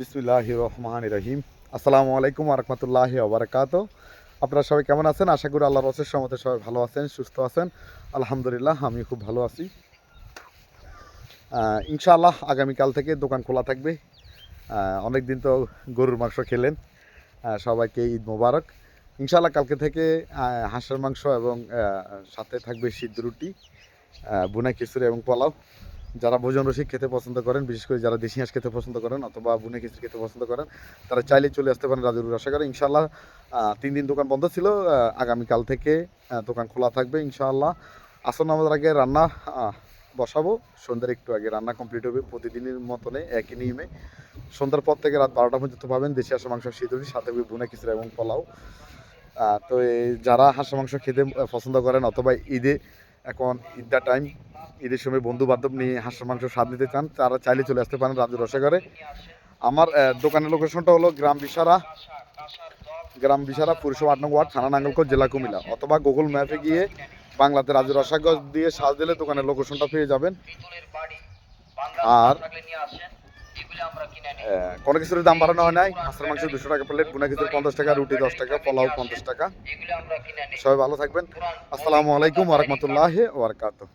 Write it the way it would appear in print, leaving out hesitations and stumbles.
বিসমিল্লাহির রহমানির রহিম। আসসালামু আলাইকুম ওয়া রাহমাতুল্লাহি ওয়া বারাকাতুহু। আপনারা সবাই কেমন আছেন? আশা করি আল্লাহর অশেষ রহমতে সবাই ভালো আছেন, সুস্থ আছেন। আলহামদুলিল্লাহ আমি খুব ভালো আছি। ইনশাআল্লাহ আগামীকাল থেকে দোকান খোলা থাকবে। অনেকদিন তো গরুর মাংস খেলেন, সবাইকে ঈদ মোবারক। ইনশাআল্লাহ কালকে থেকে হাঁসের মাংস এবং সাথে থাকবে সিদ্ধ রুটি, বুনা খিচুড়ি এবং পোলাও। যারা ভোজন রসিক খেতে পছন্দ করেন, বিশেষ করে যারা দেশি হাঁস খেতে পছন্দ করেন অথবা বুনে খিচুড়ি খেতে পছন্দ করেন, তারা চাইলে চলে আসতে পারেন রাজুর রসাগারে। ইনশাআল্লাহ 3 দিন দোকান বন্ধ ছিল, আগামীকাল থেকে দোকান খোলা থাকবে ইনশাআল্লাহ। আসর নামাজের আগে রান্না বসাবো, সন্ধ্যার একটু আগে রান্না কমপ্লিট হবে। প্রতিদিনের মতনে একই নিয়মে সন্ধ্যার পর থেকে রাত 12টা পর্যন্ত পাবেন দেশি হাঁসের মাংস, সিদ্ধি, সাথে বুনা খিচুড়ি এবং পোলাও। তো যারা হাঁসের মাংস খেতে পছন্দ করেন অথবা ঈদে, এখন ঈদটা টাইম, ঈদের সময় বন্ধু বান্ধব নিয়ে হাঁসের মাংস স্বাদ নিতে চান, তারা চাইলে চলে আসতে পারেন রাজু রসাঘরে। আমার দোকানের লোকেশনটা হলো গ্রাম বিশারা পুরসভা 8 নং ওয়ার্ড, থানা নাঙ্গলকোট, জেলা কুমিল্লা। অথবা গুগল ম্যাপে গিয়ে বাংলাতে রাজু রসাঘর দিয়ে সার্চ দিলে দোকানের লোকেশনটা পেয়ে যাবেন। আর কোনো কিছুর দাম বাড়ানো হয় নাই। হাঁসের মাংস 200 টাকা প্লেট, বুনা খিচুড়ি 50 টাকা, রুটি 10 টাকা, পোলাও 50 টাকা। সবাই ভালো থাকবেন। আসসালামু আলাইকুম ওয়া রাহমাতুল্লাহি ওয়া বারাকাতুহু।